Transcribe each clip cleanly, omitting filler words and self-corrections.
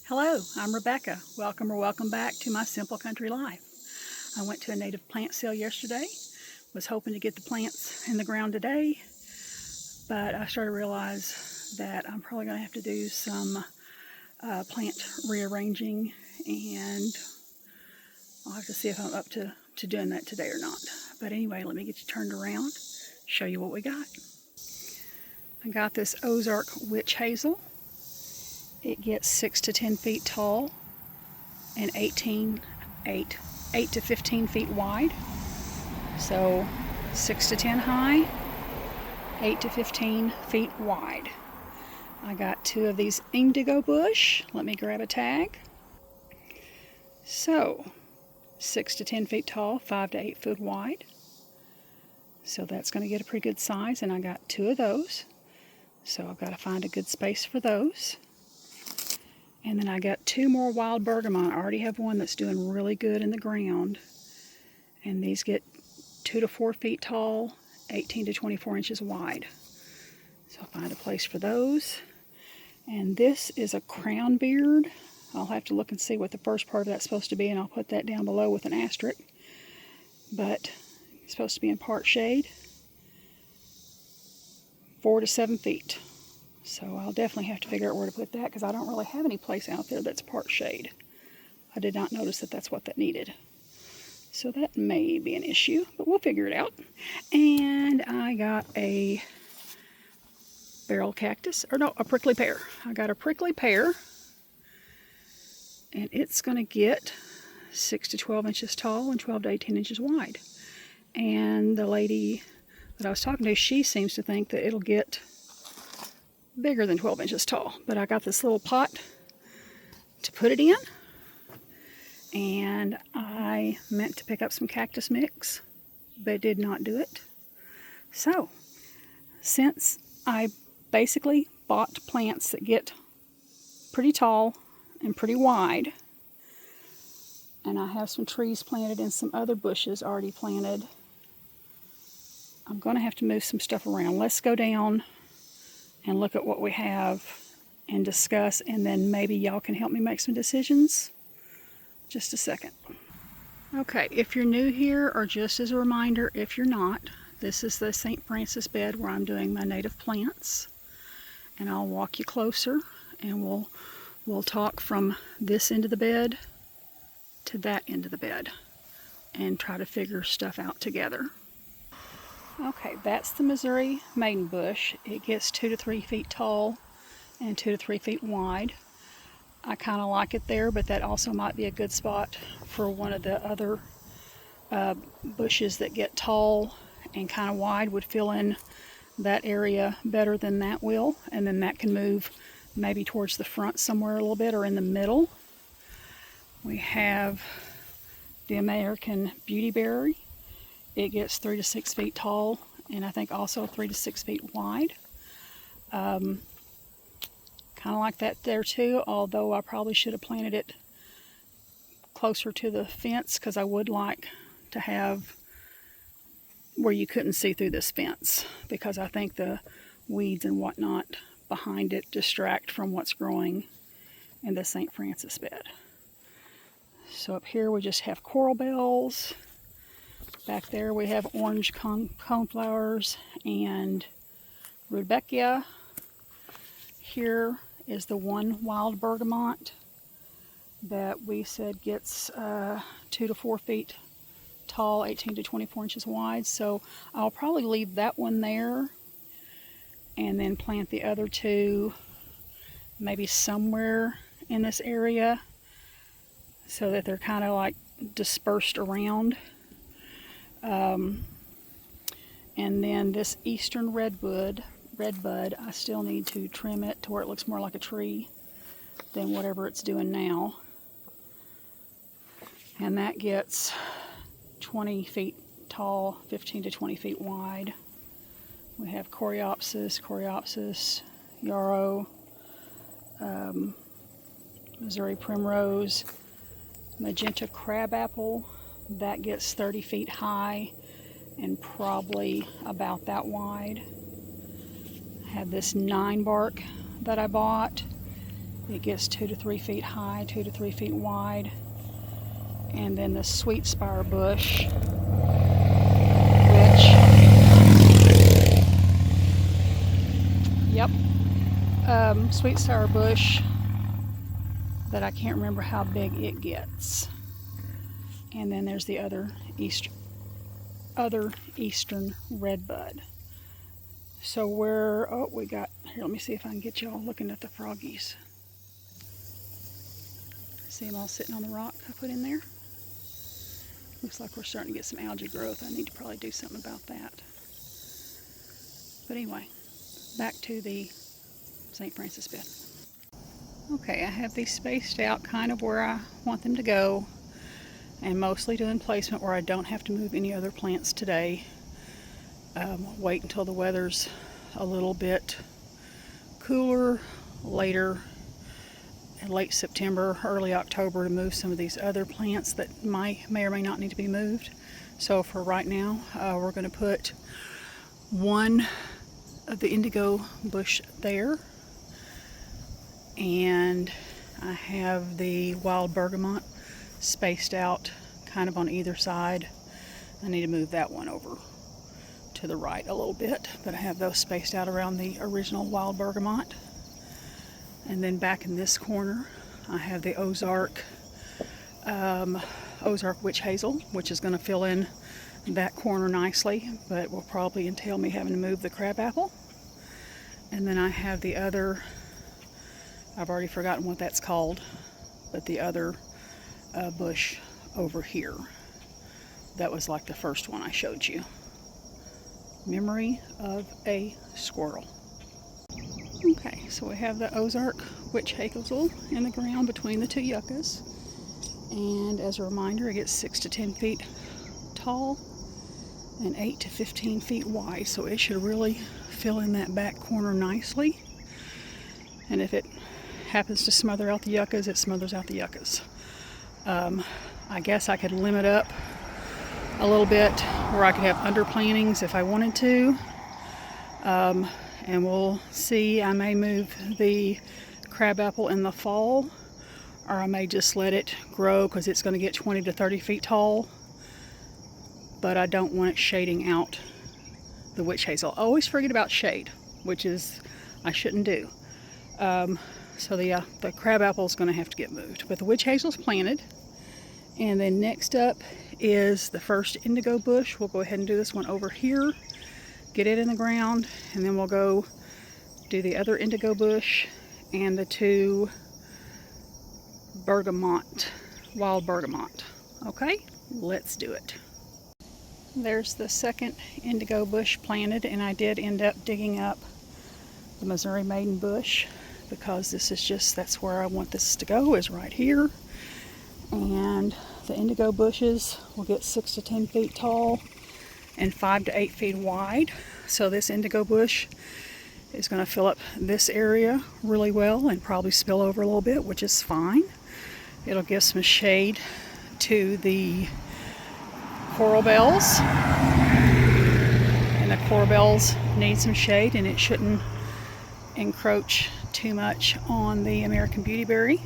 Hello, I'm Rebecca. Welcome back to my simple country life. I went to a native plant sale yesterday. Was hoping to get the plants in the ground today, but I started to realize that I'm probably going to have to do some plant rearranging, and I'll have to see if I'm up to doing that today or not. But anyway, let me get you turned around, show you what we got. I got this Ozark witch hazel. It gets 6 to 10 feet tall and 8 to 15 feet wide. So 6 to 10 high, 8 to 15 feet wide. I got 2 of these indigo bush. Let me grab a tag. So 6 to 10 feet tall, 5 to 8 foot wide. So that's going to get a pretty good size, and I got 2 of those. So I've got to find a good space for those. And then I got 2 more wild bergamot. I already have one that's doing really good in the ground. And these get 2 to 4 feet tall, 18 to 24 inches wide. So I'll find a place for those. And this is a Crownbeard. I'll have to look and see what the first part of that's supposed to be, and I'll put that down below with an asterisk. But it's supposed to be in part shade, 4 to 7 feet. So I'll definitely have to figure out where to put that, because I don't really have any place out there that's part shade. I did not notice that that's what that needed. So that may be an issue, but we'll figure it out. And I got a barrel cactus, or no, a prickly pear. I got a prickly pear, and it's going to get 6 to 12 inches tall and 12 to 18 inches wide. And the lady that I was talking to, she seems to think that it'll get bigger than 12 inches tall. But I got this little pot to put it in, and I meant to pick up some cactus mix, but did not do it. So, since I basically bought plants that get pretty tall and pretty wide, and I have some trees planted and some other bushes already planted, I'm going to have to move some stuff around. Let's go down and look at what we have and discuss, and then maybe y'all can help me make some decisions. Just a second. Okay, if you're new here, or just as a reminder, if you're not, this is the St. Francis bed where I'm doing my native plants, and I'll walk you closer, and we'll talk from this end of the bed to that end of the bed and try to figure stuff out together. Okay, that's the Missouri maiden bush. It gets 2 to 3 feet tall and 2 to 3 feet wide. I kind of like it there, but that also might be a good spot for one of the other bushes that get tall and kind of wide. Would fill in that area better than that will, and then that can move maybe towards the front somewhere a little bit, or in the middle. We have the American Beautyberry. It gets 3 to 6 feet tall, and I think also 3 to 6 feet wide. Kind of like that there too, although I probably should have planted it closer to the fence, because I would like to have where you couldn't see through this fence, because I think the weeds and whatnot behind it distract from what's growing in the St. Francis bed. So up here we just have coral bells. Back there we have orange coneflowers and rudbeckia. Here is the one wild bergamot that we said gets 2 to 4 feet tall, 18 to 24 inches wide. So I'll probably leave that one there, and then plant the other 2 maybe somewhere in this area, so that they're kind of like dispersed around. And then this eastern redbud, I still need to trim it to where it looks more like a tree than whatever it's doing now. And that gets 20 feet tall, 15 to 20 feet wide. We have coreopsis, yarrow, Missouri primrose, magenta crabapple. That gets 30 feet high and probably about that wide. I have this 9 bark that I bought. It gets 2 to 3 feet high, 2 to 3 feet wide. And then the sweet spire bush, which, yep, sweet sour bush that I can't remember how big it gets. And then there's the other eastern redbud. So we got, here, let me see if I can get y'all looking at the froggies. See them all sitting on the rock I put in there? Looks like we're starting to get some algae growth. I need to probably do something about that. But anyway, back to the St. Francis bed. Okay, I have these spaced out kind of where I want them to go, and mostly doing placement where I don't have to move any other plants today. Wait until the weather's a little bit cooler later in late September, early October, to move some of these other plants that may or may not need to be moved. So for right now, we're going to put one of the indigo bush there, and I have the wild bergamot spaced out kind of on either side. I need to move that one over to the right a little bit, but I have those spaced out around the original wild bergamot. And then back in this corner, I have the Ozark witch hazel, which is going to fill in that corner nicely, but will probably entail me having to move the crabapple. And then I have the other, I've already forgotten what that's called, but the other bush over here. That was like the first one I showed you. Memory of a Squirrel. Okay, so we have the Ozark witch hazel in the ground between the two yuccas. And as a reminder, it gets 6 to 10 feet tall and 8 to 15 feet wide. So it should really fill in that back corner nicely. And if it happens to smother out the yuccas, it smothers out the yuccas. I guess I could limit up a little bit where I could have underplantings if I wanted to. And we'll see. I may move the crabapple in the fall, or I may just let it grow because it's going to get 20 to 30 feet tall. But I don't want it shading out the witch hazel. I always forget about shade, which is I shouldn't do. So the crabapple is going to have to get moved. But the witch hazel's planted. And then next up is the first indigo bush. We'll go ahead and do this one over here. Get it in the ground, and then we'll go do the other indigo bush and the two wild bergamot. Okay, let's do it. There's the second indigo bush planted, and I did end up digging up the Missouri maiden bush because this is just, that's where I want this to go, is right here. And the indigo bushes will get 6 to 10 feet tall and 5 to 8 feet wide. So this indigo bush is going to fill up this area really well and probably spill over a little bit, which is fine. It'll give some shade to the coral bells, and the coral bells need some shade, and it shouldn't encroach too much on the American beautyberry.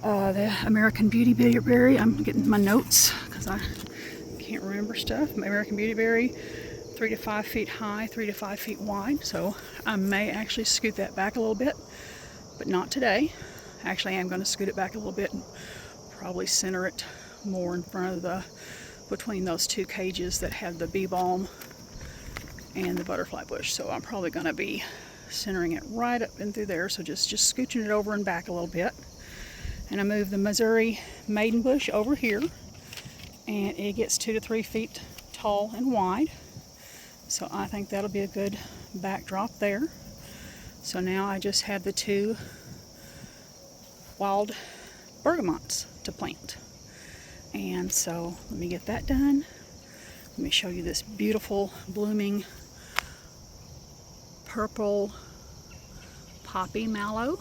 The American beautyberry, I'm getting my notes because I can't remember stuff. American beautyberry, 3 to 5 feet high, 3 to 5 feet wide. So I may actually scoot that back a little bit, but not today. Actually, I'm going to scoot it back a little bit and probably center it more in front of between those two cages that have the bee balm and the butterfly bush. So I'm probably going to be centering it right up in through there. So just scooching it over and back a little bit. And I move the Missouri maiden bush over here, and it gets 2 to 3 feet tall and wide. So I think that'll be a good backdrop there. So now I just have the two wild bergamots to plant. And so let me get that done. Let me show you this beautiful blooming purple poppy mallow.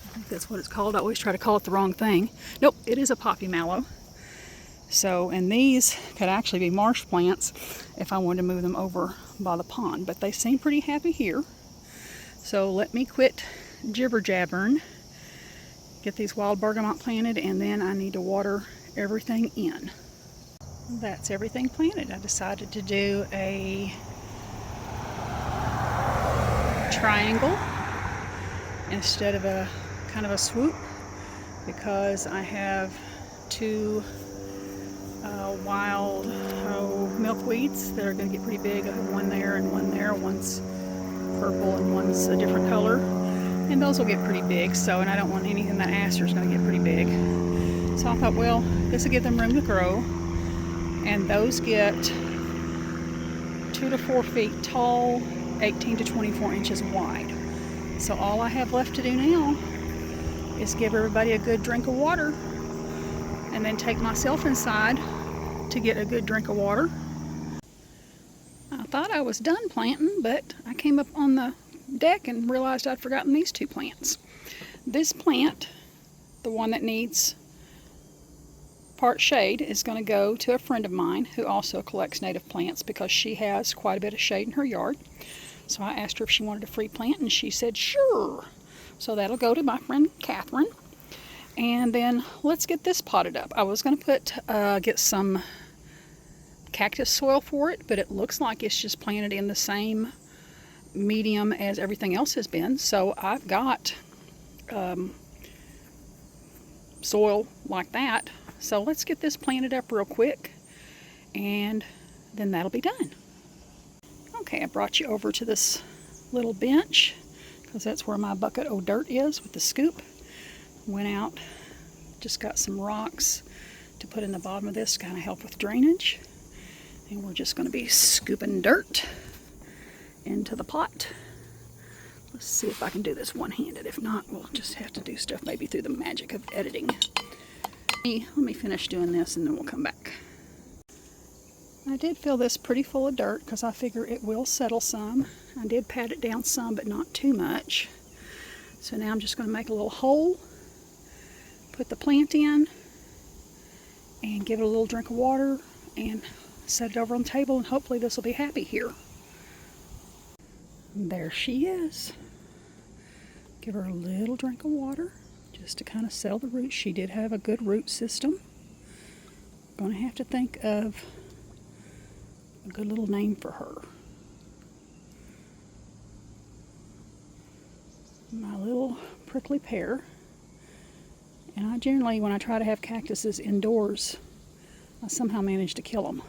I think that's what it's called. I always try to call it the wrong thing. Nope, it is a poppy mallow. So, and these could actually be marsh plants if I wanted to move them over by the pond, but they seem pretty happy here. So let me quit jibber jabbering get these wild bergamot planted, and then I need to water everything in. That's everything planted. I decided to do a triangle instead of a kind of a swoop, because I have two wild milkweeds that are going to get pretty big. I have one there and one there. One's purple and one's a different color, and those will get pretty big. So, and I don't want anything that aster is going to get pretty big. So I thought, well, this will give them room to grow, and those get 2 to 4 feet tall, 18 to 24 inches wide. So all I have left to do now is give everybody a good drink of water, and then take myself inside to get a good drink of water. I thought I was done planting, but I came up on the deck and realized I'd forgotten these two plants. This plant, the one that needs part shade, is going to go to a friend of mine who also collects native plants, because she has quite a bit of shade in her yard. So I asked her if she wanted a free plant, and she said sure. So that'll go to my friend Catherine. And then let's get this potted up. I was going to get some cactus soil for it, but it looks like it's just planted in the same medium as everything else has been. So I've got soil like that. So let's get this planted up real quick, and then that'll be done. Okay, I brought you over to this little bench, because that's where my bucket of dirt is with the scoop. Went out, just got some rocks to put in the bottom of this to kind of help with drainage. And we're just going to be scooping dirt into the pot. Let's see if I can do this one-handed. If not, we'll just have to do stuff maybe through the magic of editing. Let me finish doing this and then we'll come back. I did fill this pretty full of dirt because I figure it will settle some. I did pat it down some, but not too much. So now I'm just going to make a little hole, put the plant in, and give it a little drink of water, and set it over on the table, and hopefully this will be happy here. There she is. Give her a little drink of water just to kind of settle the roots. She did have a good root system. Going to have to think of a good little name for her. My little prickly pear. And I generally, when I try to have cactuses indoors, I somehow manage to kill them.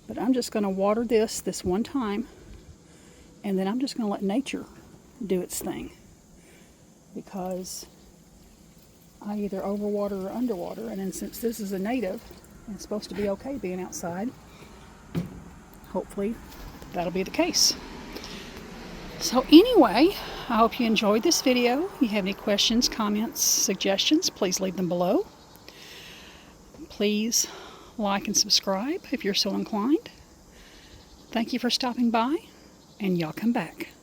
But I'm just going to water this one time, and then I'm just going to let nature do its thing, because I either overwater or underwater. And then since this is a native, and it's supposed to be okay being outside, hopefully that'll be the case. So anyway, I hope you enjoyed this video. If you have any questions, comments, suggestions, please leave them below. Please like and subscribe if you're so inclined. Thank you for stopping by, and y'all come back.